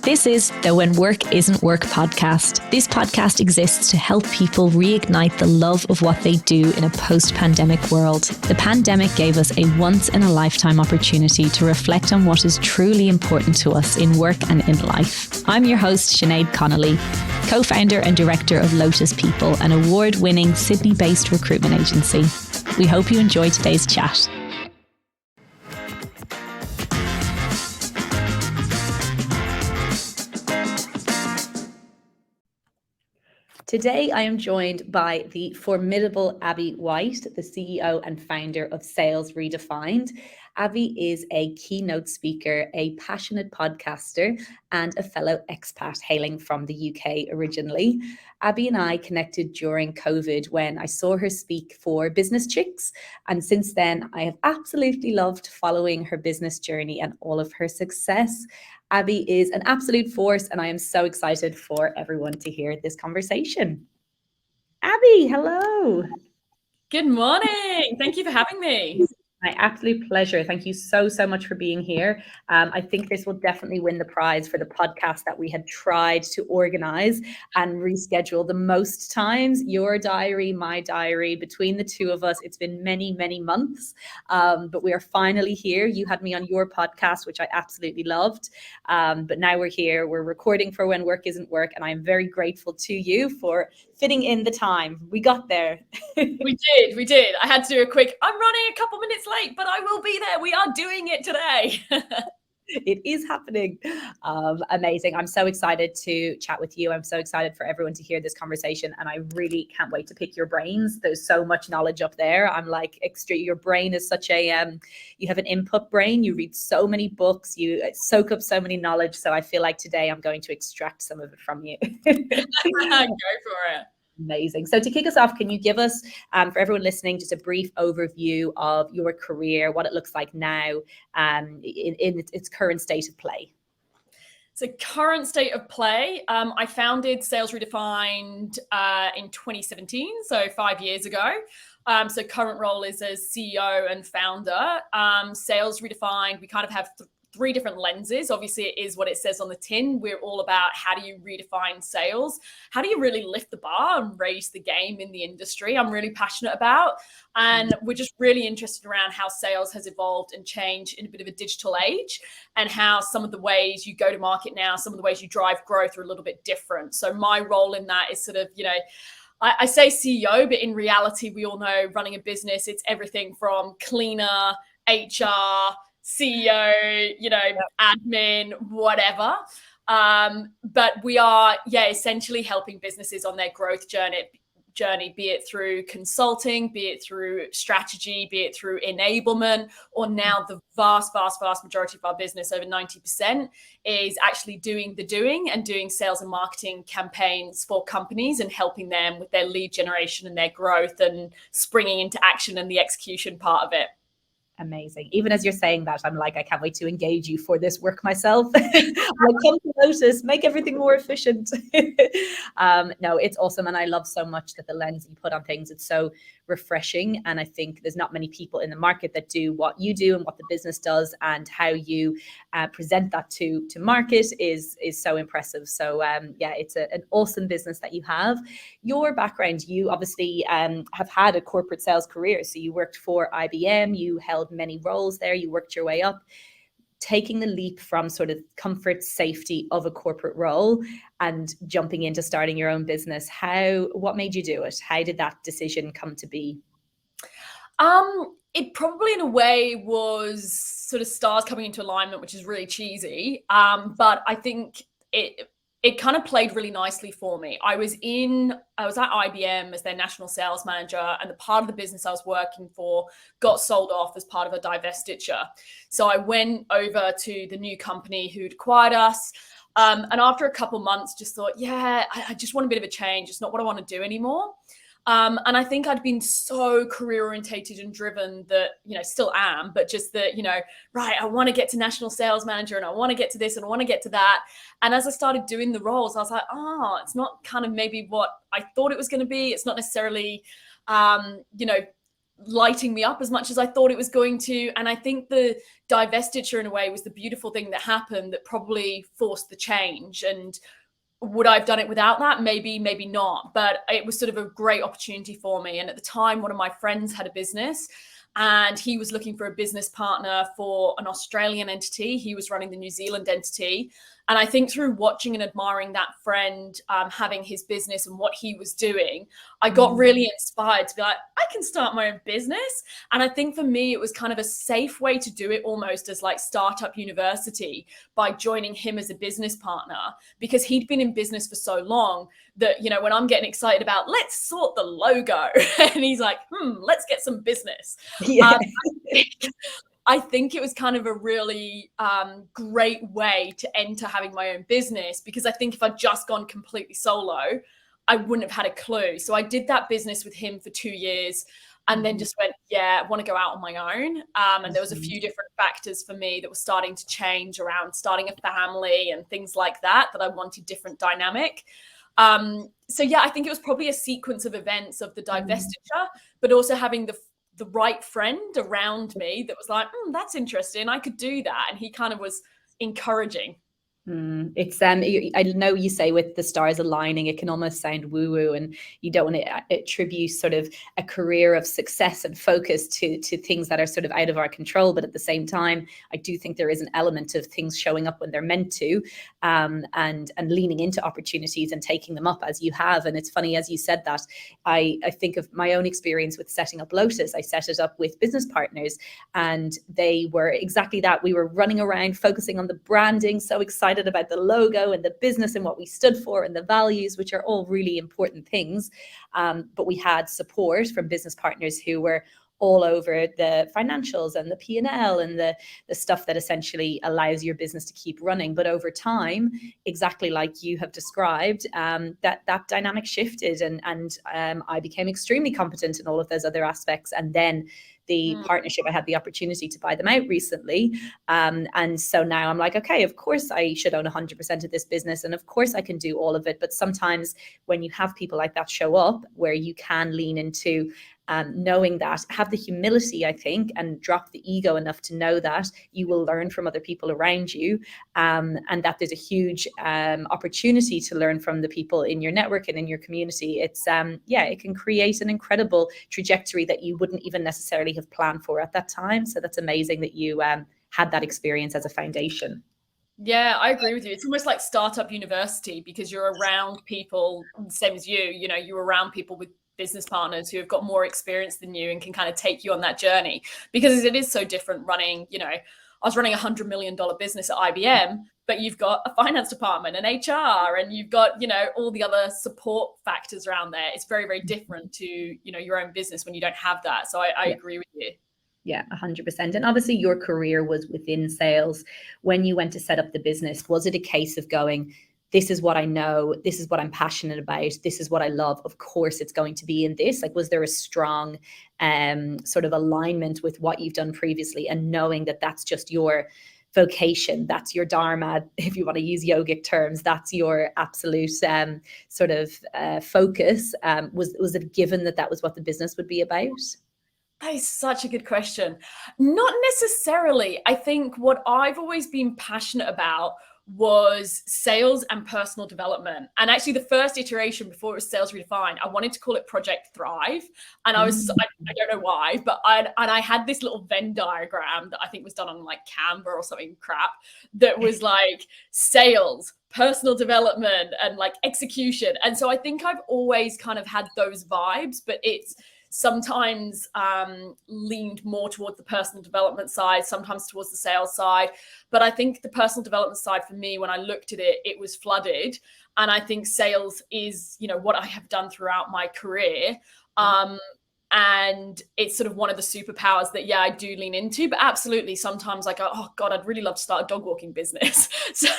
This is the When Work Isn't Work podcast. This podcast exists to help people reignite the love of what they do in a post-pandemic world. The pandemic gave us a once-in-a-lifetime opportunity to reflect on what is truly important to us in work and in life. I'm your host, Sinead Connolly, co-founder and director of Lotus People, an award-winning Sydney-based recruitment agency. We hope you enjoy today's chat. Today, I am joined by the formidable Abbie White, the CEO and founder of Sales Redefined. Abbie is a keynote speaker, a passionate podcaster, and a fellow expat hailing from the UK originally. Abbie and I connected during COVID when I saw her speak for Business Chicks. And since then, I have absolutely loved following her business journey and all of her success. Abbie is an absolute force, and I am so excited for everyone to hear this conversation. Abbie, hello. Good morning. Thank you for having me. My absolute pleasure. Thank you so much for being here. I think this will definitely win the prize for the podcast that we had tried to organize and reschedule the most times. Your diary, my diary, between the two of us, it's been many months, but we are finally here. You had me on your podcast, which I absolutely loved, but now we're here. We're recording for When Work Isn't Work, and I'm very grateful to you for fitting in the time. We got there. We did. I had to do a quick, I'm running a couple minutes late, but I will be there. We are doing it today. It is happening. Amazing. I'm so excited to chat with you. I'm so excited for everyone to hear this conversation, and I really can't wait to pick your brains. There's so much knowledge up there. I'm like, your brain is such a, you have an input brain. You read so many books, you soak up so many knowledge. So I feel like today I'm going to extract some of it from you. Go for it. Amazing. So to kick us off, can you give us, for everyone listening, just a brief overview of your career, what it looks like now, in its current state of play? So current state of play, I founded Sales Redefined in 2017, so 5 years ago. So current role is as CEO and founder. Sales Redefined, we kind of have three different lenses. Obviously, it is what it says on the tin. We're all about how do you redefine sales? How do you really lift the bar and raise the game in the industry? I'm really passionate about. And we're just really interested around how sales has evolved and changed in a bit of a digital age, and how some of the ways you go to market now, some of the ways you drive growth are a little bit different. So my role in that is sort of, I say CEO, but in reality, we all know running a business, it's everything from cleaner, HR, CEO, admin, whatever. But we are, essentially helping businesses on their growth journey, be it through consulting, be it through strategy, be it through enablement, or now the vast majority of our business, over 90%, is actually doing and doing sales and marketing campaigns for companies and helping them with their lead generation and their growth and springing into action and the execution part of it. Amazing. Even as you're saying that, I'm like, I can't wait to engage you for this work myself. Like, come to Lotus, make everything more efficient. No, it's awesome. And I love so much that the lens you put on things, it's so refreshing. And I think there's not many people in the market that do what you do and what the business does, and how you present that to market is so impressive. So it's an awesome business that you have. Your background, you obviously have had a corporate sales career. So you worked for IBM, you held many roles there, you worked your way up. Taking the leap from sort of comfort, safety of a corporate role and jumping into starting your own business, what made you do it? How did that decision come to be? It probably in a way was sort of stars coming into alignment, which is really cheesy. But I think it kind of played really nicely for me. I was at IBM as their national sales manager, and the part of the business I was working for got sold off as part of a divestiture. So I went over to the new company who'd acquired us. And after a couple months, just thought, I just want a bit of a change. It's not what I want to do anymore. And I think I'd been so career orientated and driven that, still am, but just that, right, I want to get to national sales manager, and I want to get to this and I want to get to that. And as I started doing the roles, I was like, it's not kind of maybe what I thought it was going to be. It's not necessarily, lighting me up as much as I thought it was going to. And I think the divestiture in a way was the beautiful thing that happened that probably forced the change. And would I have done it without that? Maybe, maybe not. But it was sort of a great opportunity for me. And at the time, one of my friends had a business and he was looking for a business partner for an Australian entity. He was running the New Zealand entity. And I think through watching and admiring that friend having his business and what he was doing, I got really inspired to be like, I can start my own business. And I think for me, it was kind of a safe way to do it, almost as like startup university, by joining him as a business partner, because he'd been in business for so long that, you know, when I'm getting excited about, let's sort the logo, and he's like, let's get some business. Yeah. I think it was kind of a really great way to enter having my own business, because I think if I'd just gone completely solo, I wouldn't have had a clue. So I did that business with him for 2 years and then just went, yeah, I want to go out on my own. And there was a few different factors for me that were starting to change around starting a family and things like that I wanted different dynamic. So yeah, I think it was probably a sequence of events of the divestiture, but also having the right friend around me that was like, that's interesting, I could do that. And he kind of was encouraging. It's I know you say with the stars aligning, it can almost sound woo-woo, and you don't want to attribute sort of a career of success and focus to things that are sort of out of our control. But at the same time, I do think there is an element of things showing up when they're meant to, and leaning into opportunities and taking them up as you have. And it's funny, as you said that, I think of my own experience with setting up Lotus. I set it up with business partners, and they were exactly that. We were running around focusing on the branding, so excited about the logo and the business and what we stood for and the values, which are all really important things. But we had support from business partners who were all over the financials and the P&L and the stuff that essentially allows your business to keep running. But over time, exactly like you have described, that dynamic shifted, and I became extremely competent in all of those other aspects. And then the partnership, I had the opportunity to buy them out recently. And so now I'm like, okay, of course I should own 100% of this business. And of course I can do all of it. But sometimes when you have people like that show up, where you can lean into knowing that, have the humility, I think, and drop the ego enough to know that you will learn from other people around you, and that there's a huge opportunity to learn from the people in your network and in your community. It's it can create an incredible trajectory that you wouldn't even necessarily have planned for at that time. So that's amazing that you had that experience as a foundation. Yeah, I agree with you. It's almost like startup university, because you're around people, same as you know, you're around people with business partners who have got more experience than you and can kind of take you on that journey, because it is so different running, you know, I was running $100 million business at IBM, but you've got a finance department and HR, and you've got, you know, all the other support factors around there. It's very, very different to, you know, your own business when you don't have that. So I agree with you. Yeah, 100%. And obviously your career was within sales. When you went to set up the business, was it a case of going, this is what I know, this is what I'm passionate about, this is what I love, of course it's going to be in this? Like, was there a strong sort of alignment with what you've done previously, and knowing that that's just your vocation, that's your dharma, if you want to use yogic terms, that's your absolute sort of focus? Was it given that that was what the business would be about? That is such a good question. Not necessarily. I think what I've always been passionate about was sales and personal development. And actually the first iteration before it was Sales Redefined, I wanted to call it Project Thrive. And I don't know why, but I had this little Venn diagram that I think was done on like Canva or something crap, that was like sales, personal development, and like execution. And so I think I've always kind of had those vibes, but it's sometimes leaned more towards the personal development side, sometimes towards the sales side. But I think the personal development side for me, when I looked at it, it was flooded. And I think sales is, you know, what I have done throughout my career. And it's sort of one of the superpowers that, yeah, I do lean into. But absolutely, sometimes I go, oh God, I'd really love to start a dog walking business. So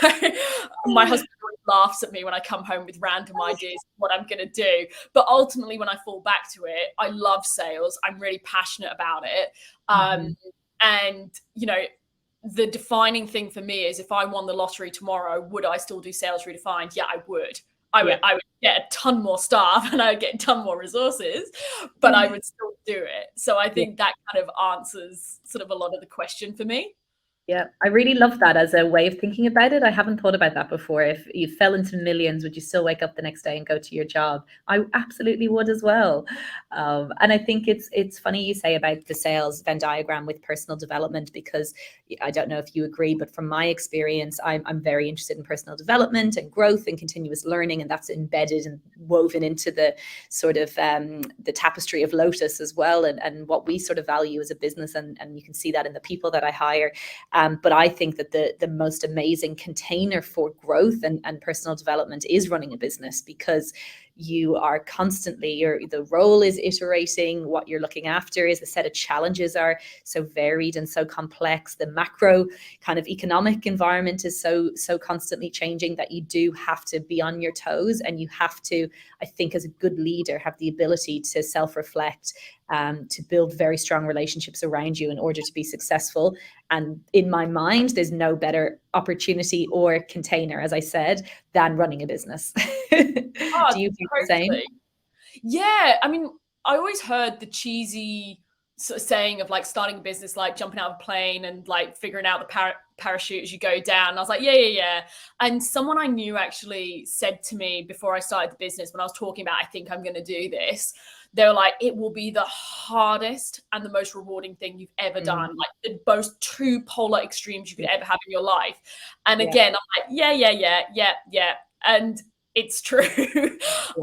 my husband laughs at me when I come home with random ideas of what I'm going to do. But ultimately, when I fall back to it, I love sales. I'm really passionate about it. And, you know, the defining thing for me is, if I won the lottery tomorrow, would I still do Sales Redefined? Yeah, I would. I would get a ton more staff and I would get a ton more resources, but I would still do it. So I think that kind of answers sort of a lot of the question for me. Yeah, I really love that as a way of thinking about it. I haven't thought about that before. If you fell into millions, would you still wake up the next day and go to your job? I absolutely would as well. And I think it's funny you say about the sales Venn diagram with personal development, because I don't know if you agree, but from my experience, I'm very interested in personal development and growth and continuous learning, and that's embedded and woven into the sort of the tapestry of Lotus as well, and what we sort of value as a business, and you can see that in the people that I hire. But I think that the most amazing container for growth and personal development is running a business, because you are constantly, the role is iterating, what you're looking after is, the set of challenges are so varied and so complex. The macro kind of economic environment is so constantly changing that you do have to be on your toes, and you have to, I think, as a good leader, have the ability to self-reflect, to build very strong relationships around you in order to be successful. And in my mind, there's no better opportunity or container, as I said, than running a business. Do you feel the same? Yeah, I mean, I always heard the cheesy sort of saying of like starting a business, like jumping out of a plane and like figuring out the parachute as you go down. And I was like, yeah. And someone I knew actually said to me before I started the business, when I was talking about, I think I'm going to do this, they were like, it will be the hardest and the most rewarding thing you've ever done. Like the most two polar extremes you could ever have in your life. And again, I'm like, yeah. And it's true.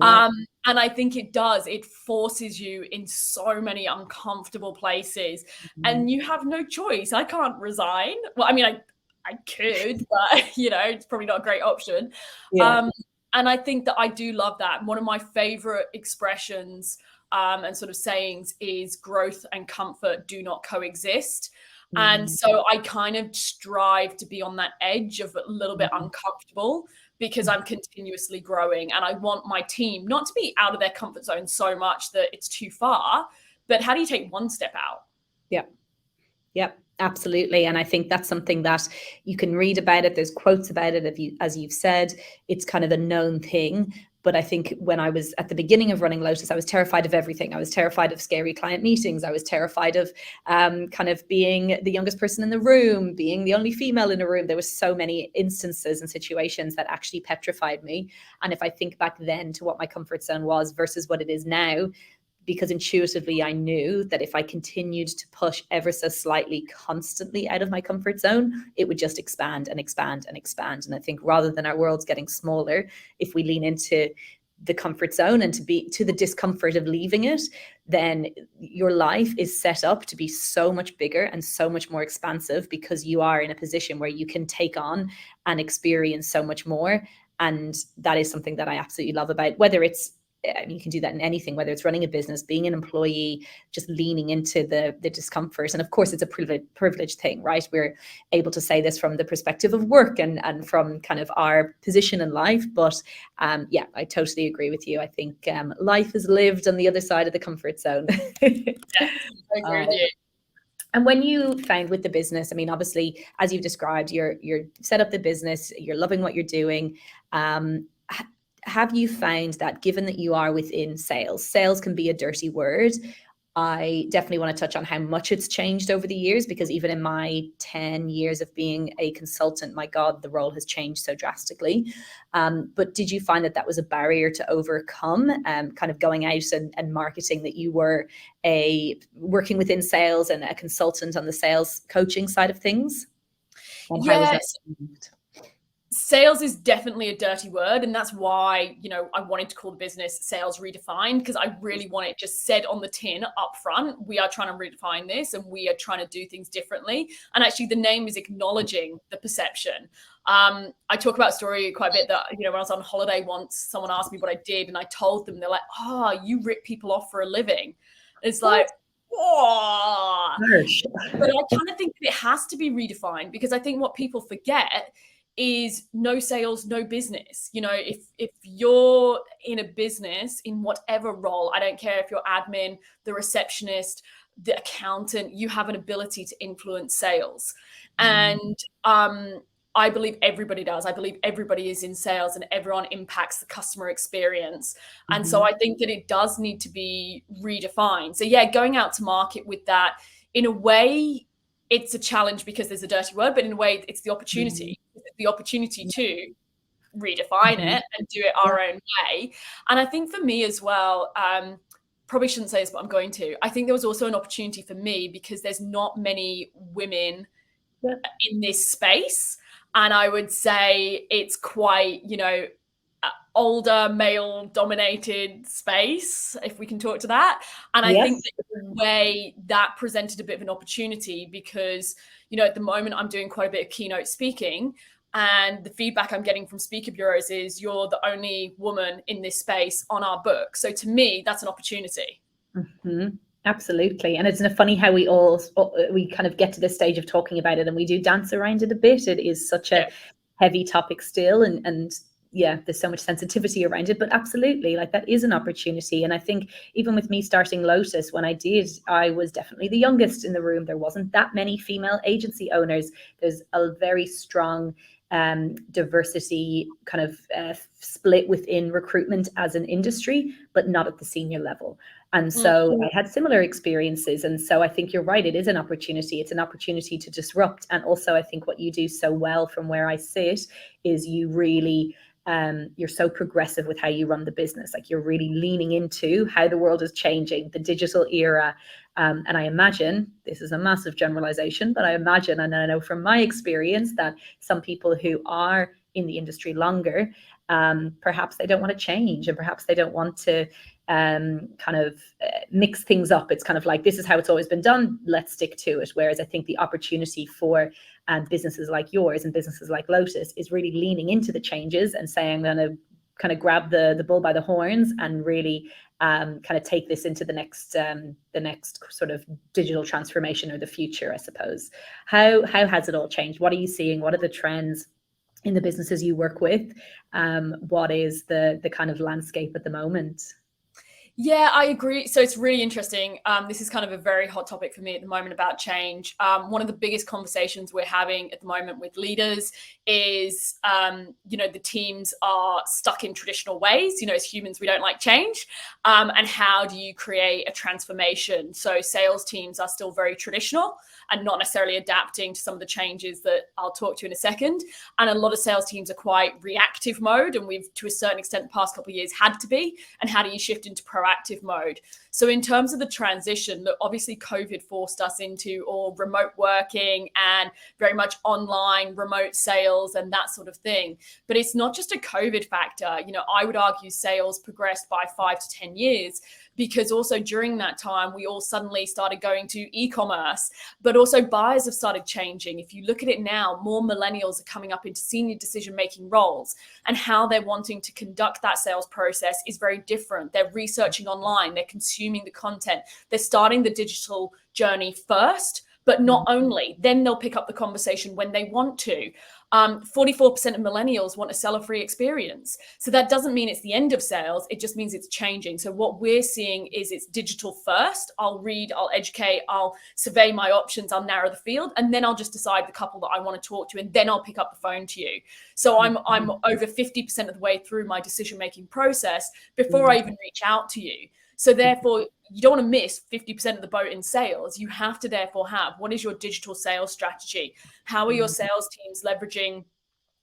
And I think it does. It forces you in so many uncomfortable places, and you have no choice. I can't resign. Well, I mean, I could, but you know, it's probably not a great option. And I think that I do love that. One of my favorite expressions and sort of sayings is growth and comfort do not coexist. And so I kind of strive to be on that edge of a little bit uncomfortable, because I'm continuously growing, and I want my team not to be out of their comfort zone so much that it's too far, but how do you take one step out? Yep, absolutely. And I think that's something that you can read about it. There's quotes about it. As you've said, it's kind of a known thing. But I think when I was at the beginning of running Lotus, I was terrified of everything. I was terrified of scary client meetings. I was terrified of kind of being the youngest person in the room, being the only female in a room. There were so many instances and situations that actually petrified me. And if I think back then to what my comfort zone was versus what it is now, because intuitively I knew that if I continued to push ever so slightly constantly out of my comfort zone, it would just expand and expand and expand. And I think rather than our worlds getting smaller, if we lean into the comfort zone and to the discomfort of leaving it, then your life is set up to be so much bigger and so much more expansive, because you are in a position where you can take on and experience so much more. And that is something that I absolutely love about, whether it's, you can do that in anything, whether it's running a business, being an employee, just leaning into the discomfort. And of course, it's a privileged thing, right? We're able to say this from the perspective of work and from kind of our position in life. But yeah, I totally agree with you. I think life is lived on the other side of the comfort zone. Yeah, I agree with you. And when you found with the business, I mean, obviously, as you've described, you're set up the business, you're loving what you're doing. Have you found that, given that you are within sales can be a dirty word? I definitely want to touch on how much it's changed over the years, because even in my 10 years of being a consultant, my God, the role has changed so drastically. But did you find that was a barrier to overcome, kind of going out and marketing, that you were working within sales and a consultant on the sales coaching side of things? And how was that moved? Sales is definitely a dirty word, and that's why, you know, I wanted to call the business Sales Redefined, because I really want it just said on the tin up front, we are trying to redefine this and we are trying to do things differently. And actually the name is acknowledging the perception. I talk about a story quite a bit that, you know, when I was on holiday once, someone asked me what I did and I told them, they're like, oh, you rip people off for a living. It's like, oh, but I kind of think that it has to be redefined, because I think what people forget is no sales, no business. You know, if you're in a business in whatever role, I don't care if you're admin, the receptionist, the accountant, you have an ability to influence sales. And I believe everybody does. I believe everybody is in sales and everyone impacts the customer experience. And so I think that it does need to be redefined. So yeah, going out to market with that, in a way, it's a challenge because there's a dirty word, but in a way, it's the opportunity. It's the opportunity to redefine it and do it our own way. And I think for me as well, probably shouldn't say this, but I'm going to. I think there was also an opportunity for me because there's not many women in this space. And I would say it's quite, older male dominated space, if we can talk to that. And I think that in a way that presented a bit of an opportunity because, at the moment I'm doing quite a bit of keynote speaking, and the feedback I'm getting from speaker bureaus is you're the only woman in this space on our book. So to me, that's an opportunity. Absolutely. And isn't it funny how we kind of get to this stage of talking about it and we do dance around it a bit. It is such a heavy topic still, and yeah, there's so much sensitivity around it, but absolutely, like, that is an opportunity. And I think even with me starting Lotus, when I was definitely the youngest in the room. There wasn't that many female agency owners. There's a very strong diversity kind of split within recruitment as an industry, but not at the senior level. And so I had similar experiences. And so I think you're right. It is an opportunity. It's an opportunity to disrupt. And also I think what you do so well from where I sit is you really, you're so progressive with how you run the business. Like, you're really leaning into how the world is changing, the digital era. And I imagine, this is a massive generalization, but I imagine, and I know from my experience, that some people who are in the industry longer, perhaps they don't want to change, and perhaps they don't want to mix things up. It's kind of like, this is how it's always been done, let's stick to it. Whereas I think the opportunity for businesses like yours and businesses like Lotus is really leaning into the changes and saying, I'm going to kind of grab the bull by the horns and really kind of take this into the next sort of digital transformation, or the future, I suppose. How has it all changed? What are you seeing? What are the trends in the businesses you work with? What is the kind of landscape at the moment? Yeah, I agree. So it's really interesting. This is kind of a very hot topic for me at the moment about change. One of the biggest conversations we're having at the moment with leaders is, the teams are stuck in traditional ways. As humans, we don't like change. And how do you create a transformation? So sales teams are still very traditional and not necessarily adapting to some of the changes that I'll talk to in a second. And a lot of sales teams are quite reactive mode. And we've, to a certain extent, the past couple of years had to be. And how do you shift into proactive mode? So in terms of the transition, look, obviously COVID forced us into all remote working and very much online remote sales and that sort of thing. But it's not just a COVID factor. I would argue sales progressed by 5 to 10 years, because also during that time, we all suddenly started going to e-commerce, but also buyers have started changing. If you look at it now, more millennials are coming up into senior decision-making roles, and how they're wanting to conduct that sales process is very different. They're researching online, they're consuming the content, they're starting the digital journey first, but not only. Then they'll pick up the conversation when they want to. 44% of millennials want a seller-free experience. So that doesn't mean it's the end of sales. It just means it's changing. So what we're seeing is it's digital first. I'll read, I'll educate, I'll survey my options, I'll narrow the field, and then I'll just decide the couple that I want to talk to, and then I'll pick up the phone to you. So I'm over 50% of the way through my decision-making process before I even reach out to you. So therefore, you don't want to miss 50% of the boat in sales. You have to therefore have, what is your digital sales strategy? How are your sales teams leveraging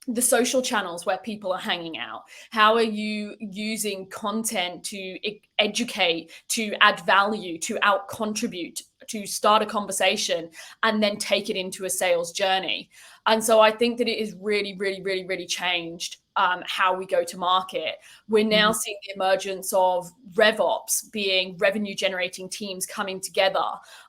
the social channels where people are hanging out? How are you using content to educate, to add value, to out contribute, to start a conversation, and then take it into a sales journey? And so I think that it is really, really, really, really changed how we go to market. We're now seeing the emergence of RevOps, being revenue generating teams coming together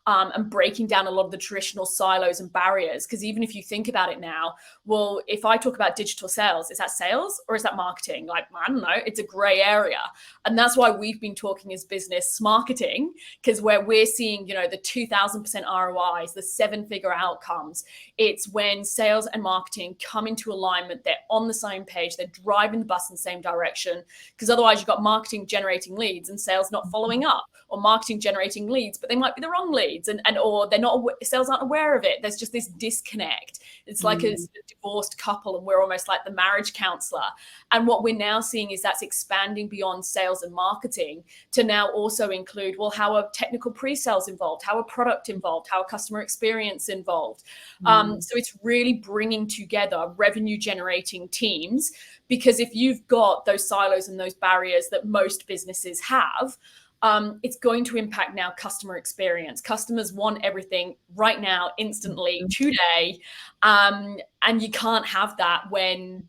and breaking down a lot of the traditional silos and barriers. Because even if you think about it now, well, if I talk about digital sales, is that sales or is that marketing? Like, I don't know, it's a gray area. And that's why we've been talking as business marketing, because where we're seeing, the 2000% ROIs, the 7-figure outcomes, it's when sales and marketing come into alignment, they're on the same page, they're driving the bus in the same direction. Because otherwise you've got marketing generating leads and sales not following up, or marketing generating leads, but they might be the wrong leads, and or they're not, sales aren't aware of it. There's just this disconnect. It's like a divorced couple, and we're almost like the marriage counselor. And what we're now seeing is that's expanding beyond sales and marketing to now also include, well, how are technical pre-sales involved? How are product involved? How are customer experience involved? So it's really bringing together revenue generating teams, because if you've got those silos and those barriers that most businesses have, it's going to impact now customer experience. Customers want everything right now, instantly, today. And you can't have that when,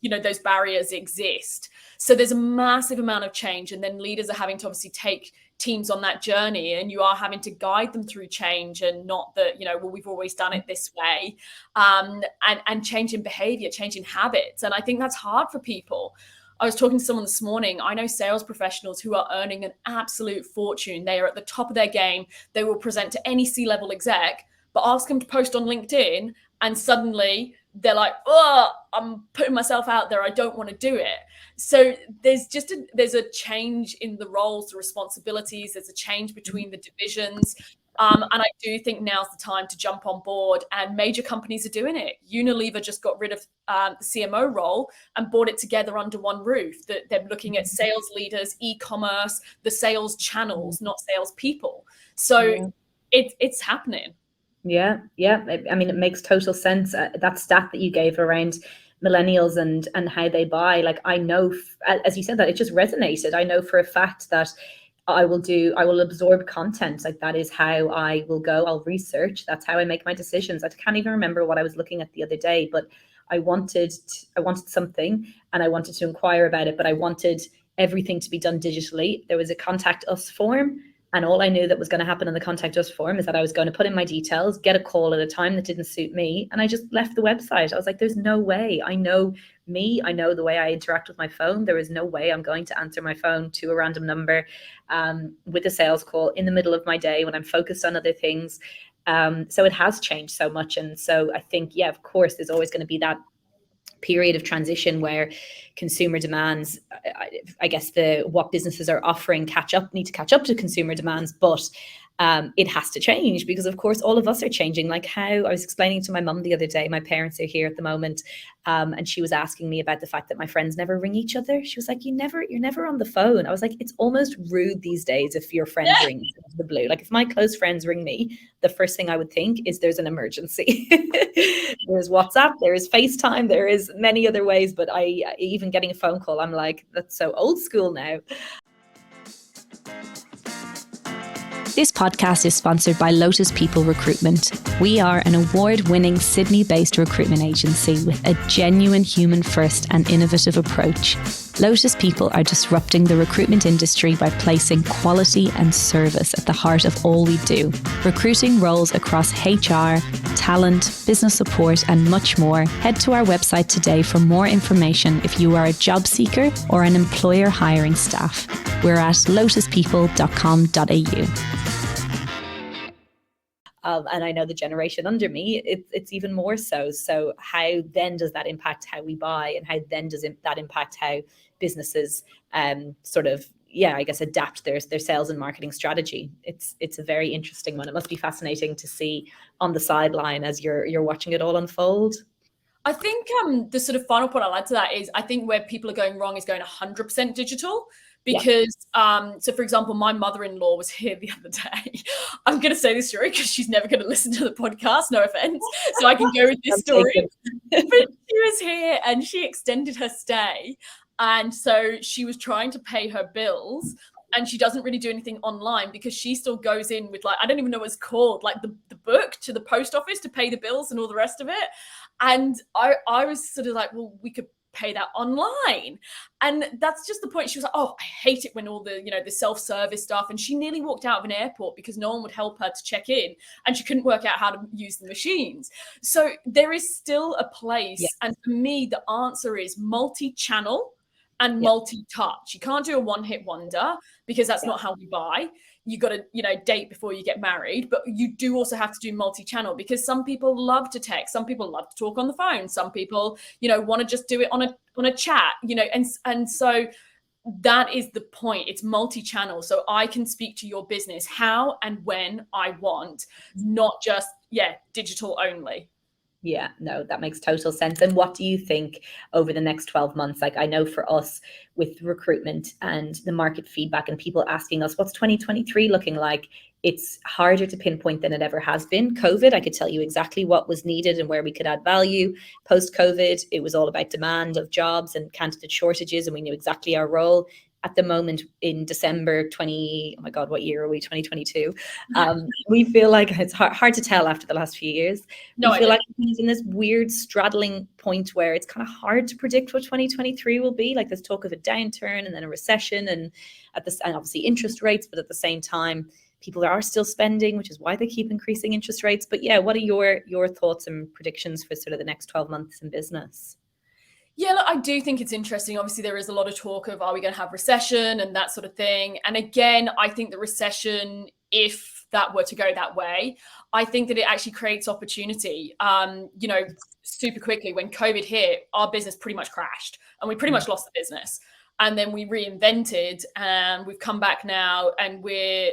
you know, those barriers exist. So there's a massive amount of change. And then leaders are having to obviously take teams on that journey, and you are having to guide them through change, and not that, you know, well, we've always done it this way, and change in behavior, change in habits. And I think that's hard for people. I was talking to someone this morning. I know sales professionals who are earning an absolute fortune. They are at the top of their game. They will present to any C-level exec, but ask them to post on LinkedIn, and suddenly they're like, oh, I'm putting myself out there. I don't want to do it. So there's a change in the roles, the responsibilities. There's a change between the divisions. And I do think now's the time to jump on board, and major companies are doing it. Unilever just got rid of the CMO role and brought it together under one roof. They're looking at sales leaders, e-commerce, the sales channels, not sales people. So it's happening. Yeah. I mean, it makes total sense. That stat that you gave around millennials and how they buy, like, I know, as you said that, it just resonated. I know for a fact that I will absorb content. Like, that is how I will go. I'll research. That's how I make my decisions. I can't even remember what I was looking at the other day, but I wanted something, and I wanted to inquire about it, but I wanted everything to be done digitally. There was a contact us form, and all I knew that was going to happen in the contact us form is that I was going to put in my details, get a call at a time that didn't suit me, and I just left the website. I was like, there's no way. I know me. I know the way I interact with my phone. There is no way I'm going to answer my phone to a random number with a sales call in the middle of my day when I'm focused on other things. So it has changed so much. And so I think, yeah, of course, there's always going to be that period of transition where consumer demands, I guess what businesses are offering need to catch up to consumer demands, but it has to change, because of course all of us are changing. Like, how I was explaining to my mum the other day, my parents are here at the moment, and she was asking me about the fact that my friends never ring each other. She was like, you're never on the phone. I was like, it's almost rude these days if your friends ring out of the blue. Like, if my close friends ring me, the first thing I would think is there's an emergency. There's WhatsApp, there is FaceTime, there is many other ways, but even getting a phone call, I'm like, that's so old school now. This podcast is sponsored by Lotus People Recruitment. We are an award-winning Sydney-based recruitment agency with a genuine human-first and innovative approach. Lotus People are disrupting the recruitment industry by placing quality and service at the heart of all we do, recruiting roles across HR, talent, business support, and much more. Head to our website today for more information if you are a job seeker or an employer hiring staff. We're at lotuspeople.com.au. And I know the generation under me, it's even more so. So how then does that impact how we buy, and how then does that impact how businesses sort of, I guess, adapt their sales and marketing strategy? It's a very interesting one. It must be fascinating to see on the sideline as you're watching it all unfold. I think the sort of final point I'll add to that is, I think where people are going wrong is going 100% digital. Because, so for example, my mother-in-law was here the other day. I'm going to say this story because she's never going to listen to the podcast, no offense. So I can go with this story. But she was here and she extended her stay. And so she was trying to pay her bills, and she doesn't really do anything online because she still goes in with, like, I don't even know what it's called, like the book to the post office to pay the bills and all the rest of it. And I was sort of like, well, we could pay that online. And that's just the point. She was like, oh, I hate it when all the, the self-service stuff. And she nearly walked out of an airport because no one would help her to check in, and she couldn't work out how to use the machines. So there is still a place. Yeah. And for me, the answer is multi-channel and multi-touch. You can't do a one-hit wonder because that's not how we buy. You got to, date before you get married, but you do also have to do multi-channel, because some people love to text, some people love to talk on the phone, some people, want to just do it on a chat, and so that is the point. It's multi-channel. So I can speak to your business how and when I want, not just, digital only. Yeah, no, that makes total sense. And what do you think over the next 12 months? Like, I know for us with recruitment and the market feedback and people asking us, what's 2023 looking like? It's harder to pinpoint than it ever has been. COVID, I could tell you exactly what was needed and where we could add value. Post-COVID, it was all about demand of jobs and candidate shortages, and we knew exactly our role. At the moment in December 20, oh my God, what year are we? 2022. We feel like it's hard to tell after the last few years. No, We feel like he's in this weird straddling point where it's kind of hard to predict what 2023 will be. Like, there's talk of a downturn and then a recession, and obviously interest rates, but at the same time, people are still spending, which is why they keep increasing interest rates. But yeah, what are your thoughts and predictions for sort of the next 12 months in business? Yeah, look, I do think it's interesting. Obviously, there is a lot of talk of, are we going to have recession and that sort of thing? And again, I think the recession, if that were to go that way, I think that it actually creates opportunity. Super quickly, when COVID hit, our business pretty much crashed and we pretty much lost the business. And then we reinvented, and we've come back now, and we're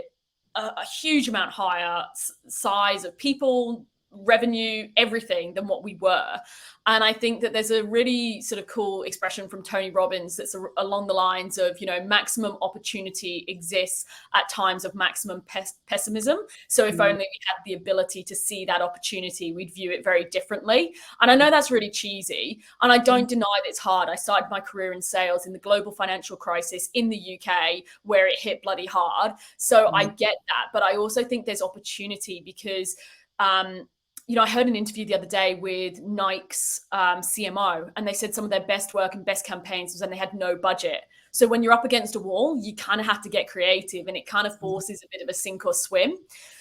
a huge amount higher size of people, revenue, everything than what we were. And I think that there's a really sort of cool expression from Tony Robbins that's along the lines of, maximum opportunity exists at times of maximum pessimism. So if only we had the ability to see that opportunity, we'd view it very differently. And I know that's really cheesy, and I don't deny that it's hard. I started my career in sales in the global financial crisis in the UK, where it hit bloody hard. So I get that, but I also think there's opportunity because I heard an interview the other day with Nike's CMO, and they said some of their best work and best campaigns was when they had no budget. So when you're up against a wall, you kind of have to get creative, and it kind of forces a bit of a sink or swim.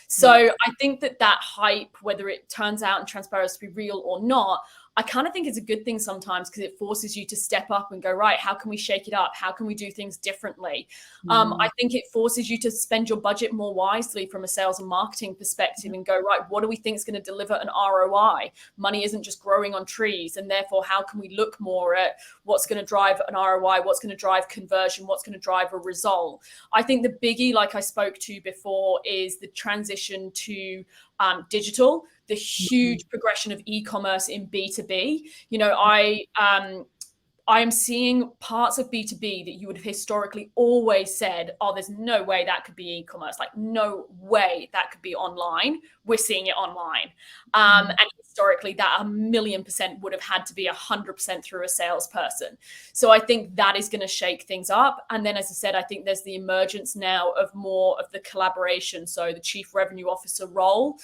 So I think that hype, whether it turns out and transpires to be real or not, I kind of think it's a good thing sometimes, because it forces you to step up and go, right, how can we shake it up? How can we do things differently? I think it forces you to spend your budget more wisely from a sales and marketing perspective and go, right, what do we think is going to deliver an ROI? Money isn't just growing on trees. And therefore, how can we look more at what's going to drive an ROI? What's going to drive conversion? What's going to drive a result? I think the biggie, like I spoke to before, is the transition to digital, the huge progression of e-commerce in B2B. I am seeing parts of B2B that you would have historically always said, oh, there's no way that could be e-commerce. Like, no way that could be online. We're seeing it online. And historically, that 1,000,000% would have had to be 100% through a salesperson. So I think that is going to shake things up. And then, as I said, I think there's the emergence now of more of the collaboration. So the chief revenue officer role,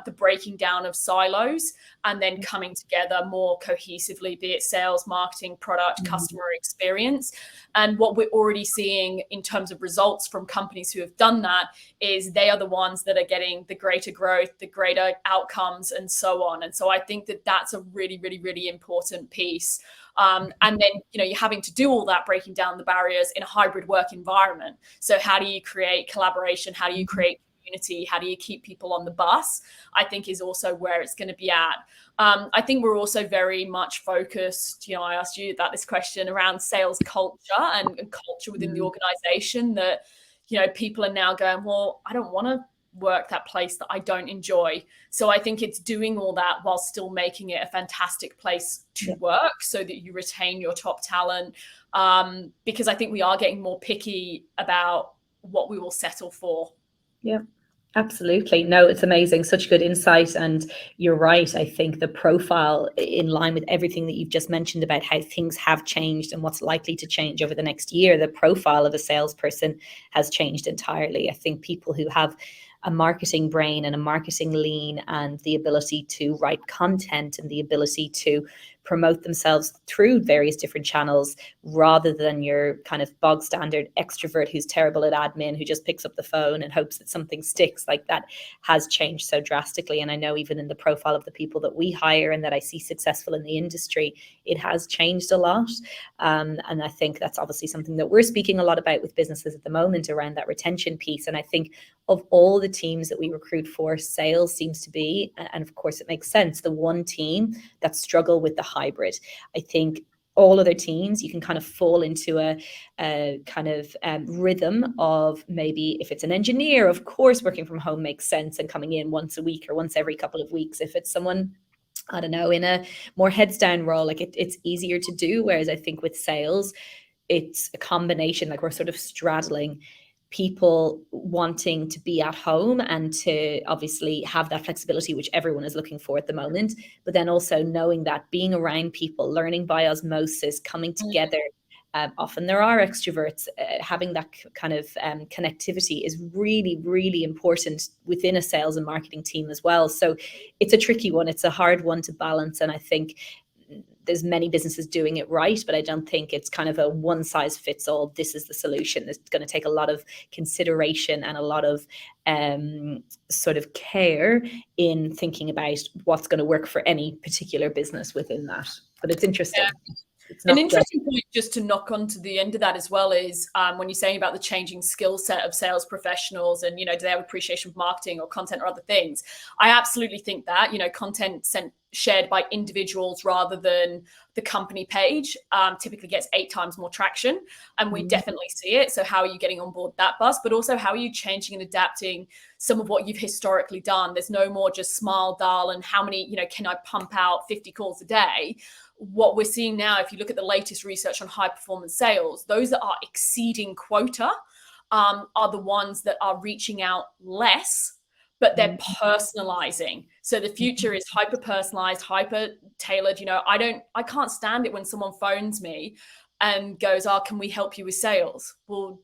the breaking down of silos, and then coming together more cohesively, be it sales, marketing, product, customer experience. And what we're already seeing in terms of results from companies who have done that is they are the ones that are getting the greater growth, the greater outcomes, and so on. And so I think that that's a really, really, really important piece. And then, you're having to do all that, breaking down the barriers in a hybrid work environment. So how do you create collaboration? How do you create community? How do you keep people on the bus? I think is also where it's going to be at. I think we're also very much focused, I asked you about this question around sales culture and culture within the organization, that, people are now going, well, I don't want to work that place that I don't enjoy. So I think it's doing all that while still making it a fantastic place to work, so that you retain your top talent. Because I think we are getting more picky about what we will settle for. Yeah. Absolutely. No, it's amazing. Such good insight. And you're right. I think the profile, in line with everything that you've just mentioned about how things have changed and what's likely to change over the next year, the profile of a salesperson has changed entirely. I think people who have a marketing brain and a marketing lean and the ability to write content and the ability to promote themselves through various different channels, rather than your kind of bog standard extrovert who's terrible at admin, who just picks up the phone and hopes that something sticks. Like, that has changed so drastically. And I know even in the profile of the people that we hire and that I see successful in the industry, it has changed a lot. And I think that's obviously something that we're speaking a lot about with businesses at the moment, around that retention piece. And I think of all the teams that we recruit for, sales seems to be, and of course it makes sense, the one team that struggle with the hybrid. I think all other teams, you can kind of fall into a kind of rhythm of, maybe if it's an engineer, of course, working from home makes sense and coming in once a week or once every couple of weeks. If it's someone I don't know, in a more heads down role, like it's easier to do. Whereas I think with sales, it's a combination, like we're sort of straddling people wanting to be at home and to obviously have that flexibility, which everyone is looking for at the moment, but then also knowing that being around people, learning by osmosis, coming together. Often there are extroverts. Having that kind of connectivity is really, really important within a sales and marketing team as well. So it's a tricky one. It's a hard one to balance. And I think there's many businesses doing it right, but I don't think it's kind of a one size fits all. This is the solution. It's going to take a lot of consideration and a lot of sort of care in thinking about what's going to work for any particular business within that. But it's interesting. Yeah. An interesting point just to knock on to the end of that as well is when you're saying about the changing skill set of sales professionals and, do they have appreciation of marketing or content or other things? I absolutely think that, content shared by individuals rather than the company page typically gets 8 times more traction. And we definitely see it. So how are you getting on board that bus? But also how are you changing and adapting some of what you've historically done? There's no more just smile, dial, and how many, can I pump out 50 calls a day? What we're seeing now, if you look at the latest research on high performance sales, those that are exceeding quota are the ones that are reaching out less, but they're personalizing. So the future is hyper personalized, hyper tailored. I can't stand it when someone phones me and goes, can we help you with sales? Well,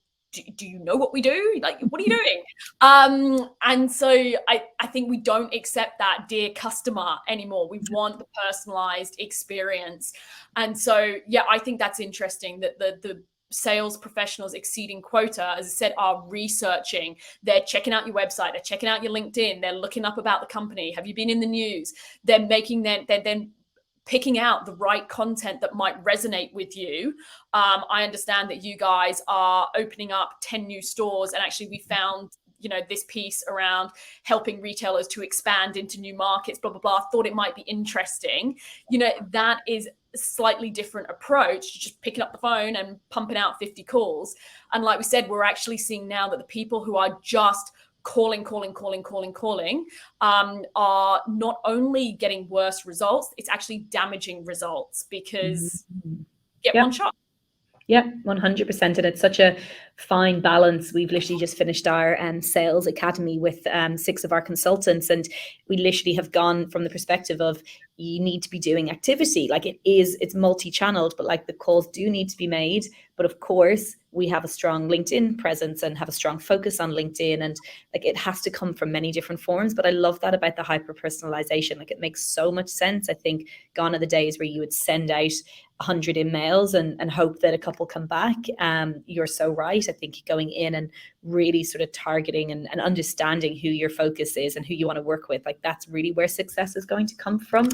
do you know what we do? Like, what are you doing? And so I think we don't accept that dear customer anymore. We want the personalized experience. And so, yeah, I think that's interesting that the sales professionals exceeding quota, as I said, are researching. They're checking out your website. They're checking out your LinkedIn. They're looking up about the company. Have you been in the news? They're then picking out the right content that might resonate with you. I understand that you guys are opening up 10 new stores, and actually we found, this piece around helping retailers to expand into new markets, blah, blah, blah. Thought it might be interesting. That is a slightly different approach to just picking up the phone and pumping out 50 calls. And like we said, we're actually seeing now that the people who are just calling are not only getting worse results, it's actually damaging results because get one shot. Yeah, 100%. And it's such a fine balance. We've literally just finished our sales academy with 6 of our consultants, and we literally have gone from the perspective of you need to be doing activity. Like it's multi-channeled, but like the calls do need to be made. But of course, we have a strong LinkedIn presence and have a strong focus on LinkedIn, and like it has to come from many different forms. But I love that about the hyper-personalization. Like it makes so much sense. I think gone are the days where you would send out 100 emails and hope that a couple come back. You're so right. I think going in and really sort of targeting and understanding who your focus is and who you want to work with, like that's really where success is going to come from.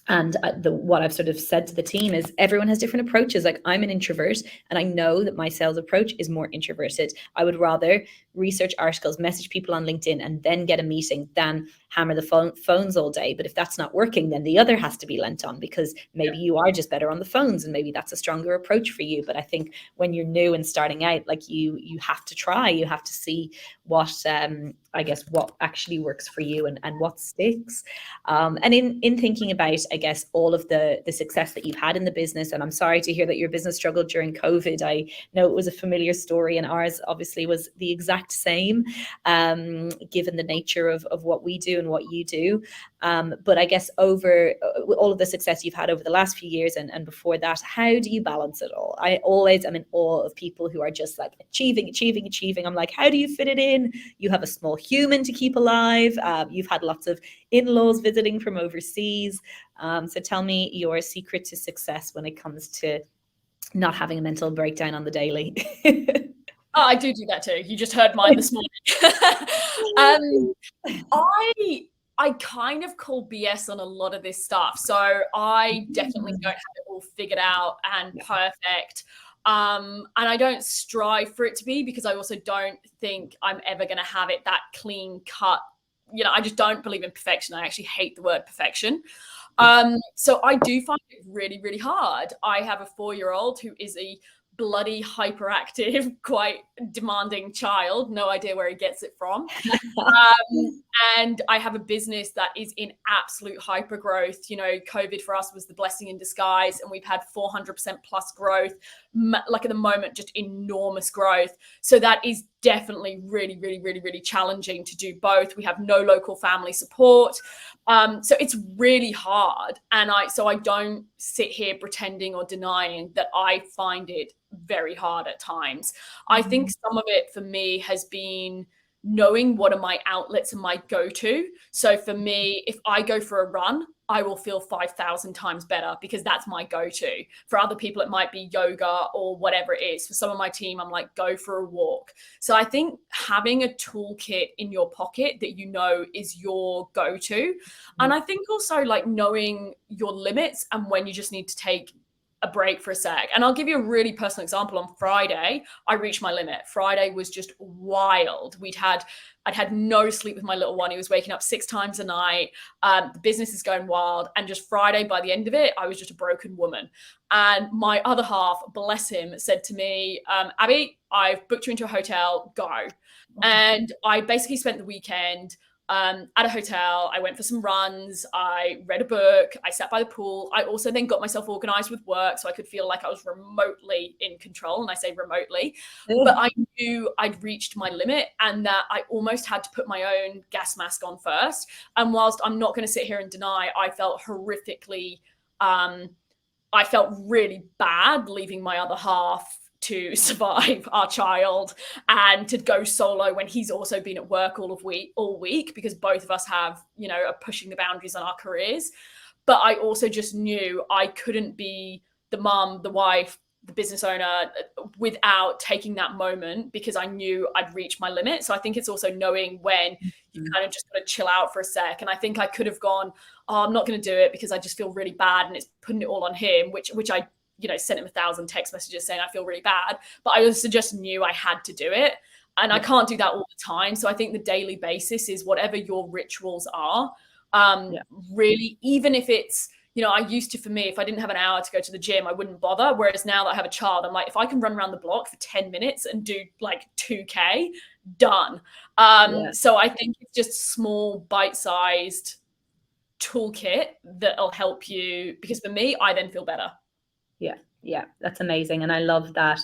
And what I've sort of said to the team is everyone has different approaches. Like I'm an introvert and I know that my sales approach is more introverted. I would rather research articles, message people on LinkedIn and then get a meeting than hammer the phones all day. But if that's not working, then the other has to be lent on because maybe you are just better on the phones and maybe that's a stronger approach for you. But I think when you're new and starting out, like you have to try, you have to see what what actually works for you and what sticks. And in thinking about, I guess, all of the success that you've had in the business, and I'm sorry to hear that your business struggled during COVID. I know it was a familiar story and ours obviously was the exact same, given the nature of what we do and what you do. But I guess over all of the success you've had over the last few years and before that, how do you balance it all? I always am in awe of people who are just like achieving. I'm like, how do you fit it in? You have a small human to keep alive. You've had lots of in-laws visiting from overseas. So tell me your secret to success when it comes to not having a mental breakdown on the daily. Oh, I do that too. You just heard mine this morning. I kind of call BS on a lot of this stuff. So I definitely don't have it all figured out and perfect. And I don't strive for it to be because I also don't think I'm ever going to have it that clean cut. I just don't believe in perfection. I actually hate the word perfection. So I do find it really, really hard. I have a 4-year-old who is a bloody hyperactive, quite demanding child. No idea where he gets it from. And I have a business that is in absolute hyper growth. You know, COVID for us was the blessing in disguise, and we've had 400% plus growth, like at the moment, just enormous growth. So that is definitely really, really, really, really challenging to do both. We have no local family support. So it's really hard. And I don't sit here pretending or denying that I find it very hard at times. I think some of it for me has been knowing what are my outlets and my go-to. So for me, if I go for a run, I will feel 5,000 times better because that's my go-to. For other people, it might be yoga or whatever it is. For some of my team, I'm like, go for a walk. So I think having a toolkit in your pocket that you know is your go-to. And I think also like knowing your limits and when you just need to take a break for a sec. And I'll give you a really personal example. On Friday, I reached my limit. Friday was just wild. I'd had no sleep with my little one. He was waking up 6 times a night. The business is going wild. And just Friday, by the end of it, I was just a broken woman. And my other half, bless him, said to me, Abbie, I've booked you into a hotel, go. And I basically spent the weekend at a hotel. I went for some runs. I read a book. I sat by the pool. I also then got myself organized with work so I could feel like I was remotely in control. And I say remotely, but I knew I'd reached my limit and that I almost had to put my own gas mask on first. And whilst I'm not going to sit here and deny, I felt horrifically, I felt really bad leaving my other half to survive our child and to go solo when he's also been at work all week because both of us have, you know, are pushing the boundaries on our careers. But I also just knew I couldn't be the mum, the wife, the business owner without taking that moment because I knew I'd reached my limit. So I think it's also knowing when you kind of just got to chill out for a sec. And I think I could have gone, oh, I'm not going to do it because I just feel really bad and it's putting it all on him, which I, you know, sent him 1,000 text messages saying I feel really bad, but I also just knew I had to do it. And I can't do that all the time. So I think the daily basis is whatever your rituals are, really, even if it's, you know, I used to, for me, if I didn't have an hour to go to the gym, I wouldn't bother. Whereas now that I have a child, I'm like, if I can run around the block for 10 minutes and do like 2K, done. So I think it's just small bite-sized toolkit that'll help you, because for me, I then feel better. Yeah, that's amazing. And I love that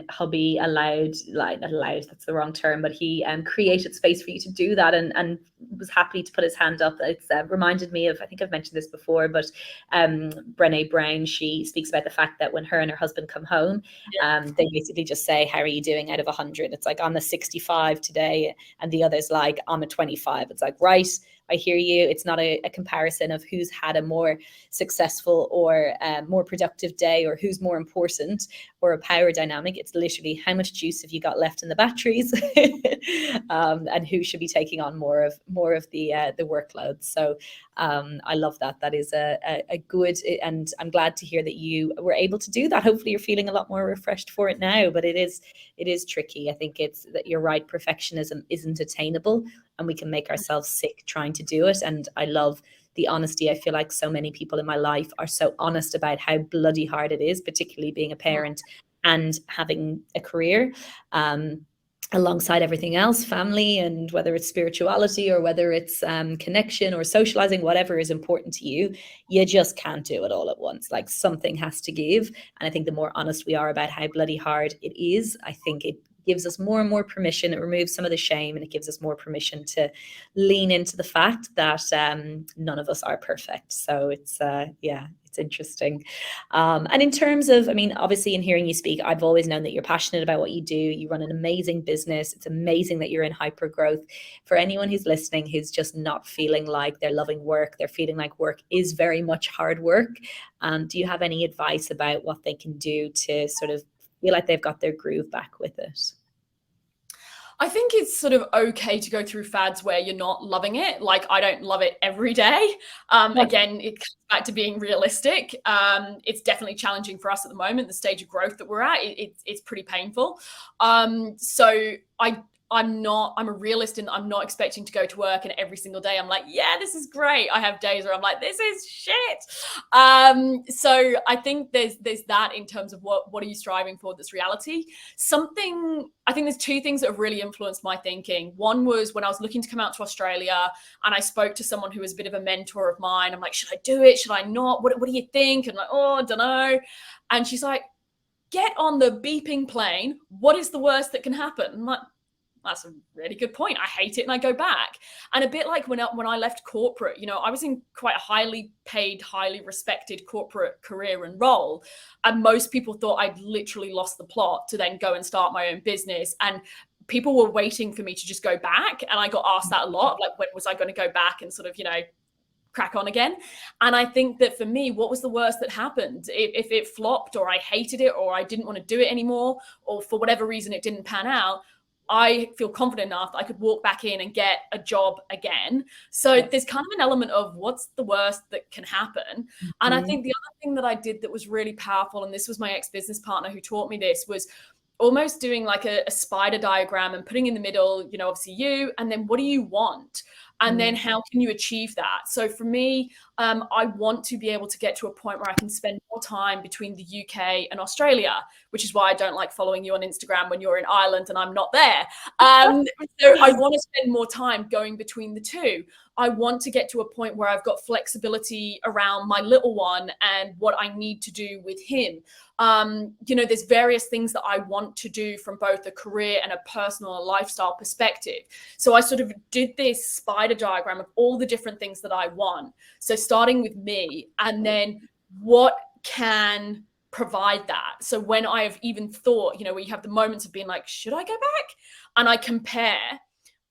hubby that's the wrong term, but he created space for you to do that and was happy to put his hand up. It's reminded me of, I think I've mentioned this before, but Brené Brown, she speaks about the fact that when her and her husband come home, they basically just say, how are you doing out of 100? It's like, I'm a 65 today. And the other's like, I'm a 25. It's like, right, I hear you. It's not a comparison of who's had a more successful or more productive day or who's more important or a power dynamic. It's literally how much juice have you got left in the batteries and who should be taking on more of the workload. So I love that. That is a good, and I'm glad to hear that you were able to do that. Hopefully you're feeling a lot more refreshed for it now, but it is tricky. I think it's that you're right. Perfectionism isn't attainable and we can make ourselves sick trying to do it. And I love the honesty. I feel like so many people in my life are so honest about how bloody hard it is, particularly being a parent and having a career alongside everything else, family, and whether it's spirituality or whether it's connection or socializing, whatever is important to you, you just can't do it all at once. Like something has to give. And I think the more honest we are about how bloody hard it is, I think it gives us more and more permission. It removes some of the shame and it gives us more permission to lean into the fact that none of us are perfect. So it's interesting. And in terms of, I mean, obviously in hearing you speak, I've always known that you're passionate about what you do. You run an amazing business. It's amazing that you're in hyper growth. For anyone who's listening, who's just not feeling like they're loving work, they're feeling like work is very much hard work. Do you have any advice about what they can do to sort of feel like they've got their groove back with it? I think it's sort of okay to go through fads where you're not loving it. Like, I don't love it every day. Again, it comes back to being realistic. It's definitely challenging for us at the moment. The stage of growth that we're at, it's pretty painful. So I'm a realist and I'm not expecting to go to work and every single day I'm like, yeah, this is great. I have days where I'm like, this is shit. So I think there's that in terms of what are you striving for that's reality. I think there's two things that have really influenced my thinking. One was when I was looking to come out to Australia and I spoke to someone who was a bit of a mentor of mine. I'm like, should I do it? Should I not? What do you think? And I'm like, oh, I don't know. And she's like, get on the beeping plane. What is the worst that can happen? I'm like, that's a really good point. I hate it and I go back. And a bit like when I left corporate, I was in quite a highly paid, highly respected corporate career and role. And most people thought I'd literally lost the plot to then go and start my own business. And people were waiting for me to just go back. And I got asked that a lot, like, when was I going to go back and sort of, crack on again? And I think that for me, what was the worst that happened? If it flopped or I hated it or I didn't want to do it anymore, or for whatever reason it didn't pan out, I feel confident enough that I could walk back in and get a job again. So there's kind of an element of what's the worst that can happen. Mm-hmm. And I think the other thing that I did that was really powerful, and this was my ex-business partner who taught me this, was almost doing like a spider diagram and putting in the middle, obviously you, and then what do you want? And then how can you achieve that? So for me, I want to be able to get to a point where I can spend more time between the UK and Australia, which is why I don't like following you on Instagram when you're in Ireland and I'm not there. So I want to spend more time going between the two. I want to get to a point where I've got flexibility around my little one and what I need to do with him. There's various things that I want to do from both a career and a personal and lifestyle perspective. So I sort of did this spider diagram of all the different things that I want. So starting with me, and then what can provide that. So when I've even thought, where you have the moments of being like, should I go back? And I compare,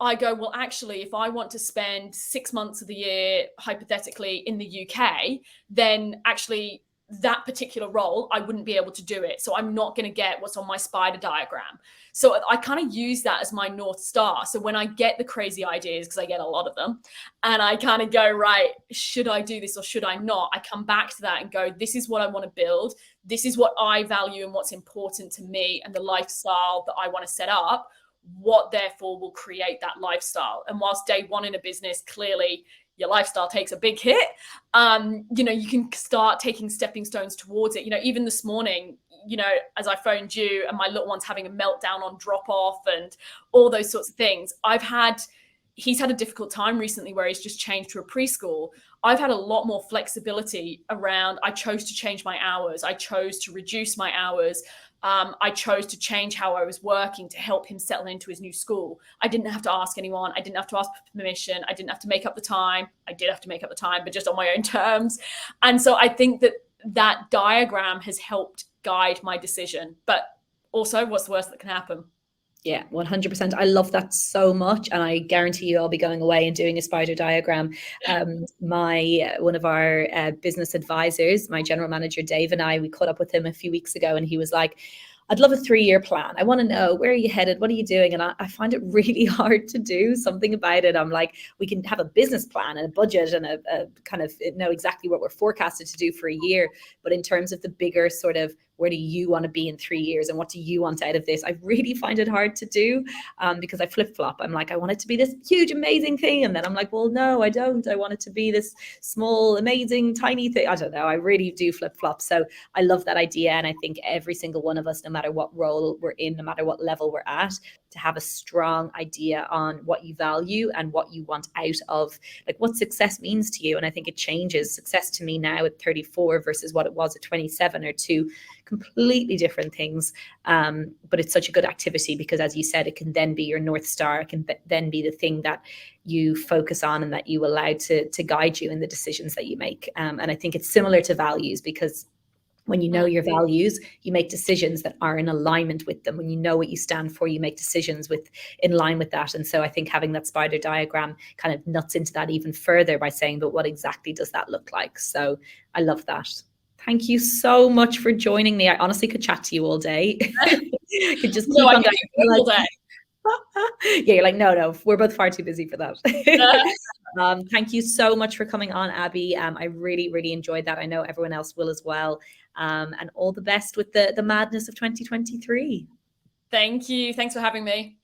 I go, well, actually, if I want to spend 6 months of the year, hypothetically, in the UK, then actually that particular role, I wouldn't be able to do it. So I'm not going to get what's on my spider diagram. So I kind of use that as my North Star. So when I get the crazy ideas, because I get a lot of them, and I kind of go, right, should I do this or should I not? I come back to that and go, this is what I want to build. This is what I value and what's important to me and the lifestyle that I want to set up. What therefore will create that lifestyle? And whilst day one in a business, clearly your lifestyle takes a big hit, you can start taking stepping stones towards it. Even this morning, as I phoned you and my little one's having a meltdown on drop off and all those sorts of things, he's had a difficult time recently where he's just changed to a preschool. I've had a lot more flexibility around, I chose to change my hours. I chose to reduce my hours. I chose to change how I was working to help him settle into his new school. I didn't have to ask anyone. I didn't have to ask permission. I didn't have to make up the time. I did have to make up the time, but just on my own terms. And so I think that diagram has helped guide my decision. But also, what's the worst that can happen? Yeah, 100%. I love that so much. And I guarantee you I'll be going away and doing a spider diagram. One of our business advisors, my general manager, Dave, and we caught up with him a few weeks ago, and he was like, I'd love a 3-year plan. I want to know, where are you headed? What are you doing? And I find it really hard to do something about it. I'm like, we can have a business plan and a budget and a kind of know exactly what we're forecasted to do for a year. But in terms of the bigger sort of, where do you want to be in 3 years and what do you want out of this? I really find it hard to do because I flip-flop. I'm like, I want it to be this huge, amazing thing. And then I'm like, well, no, I don't. I want it to be this small, amazing, tiny thing. I don't know. I really do flip-flop. So I love that idea. And I think every single one of us, no matter what role we're in, no matter what level we're at, to have a strong idea on what you value and what you want out of, like, what success means to you. And I think it changes. Success to me now at 34 versus what it was at 27 are two completely different things. But it's such a good activity because, as you said, it can then be your North Star. It can then be the thing that you focus on and that you allow to guide you in the decisions that you make. And I think it's similar to values, because when you know your values, you make decisions that are in alignment with them. When you know what you stand for, you make decisions in line with that. And so I think having that spider diagram kind of nuts into that even further by saying, but what exactly does that look like? So I love that. Thank you so much for joining me. I honestly could chat to you all day. Could just keep on going all day. Yeah, you're like, no, we're both far too busy for that. Thank you so much for coming on, Abbie. I really, really enjoyed that. I know everyone else will as well. And all the best with the madness of 2023. Thank you. Thanks for having me.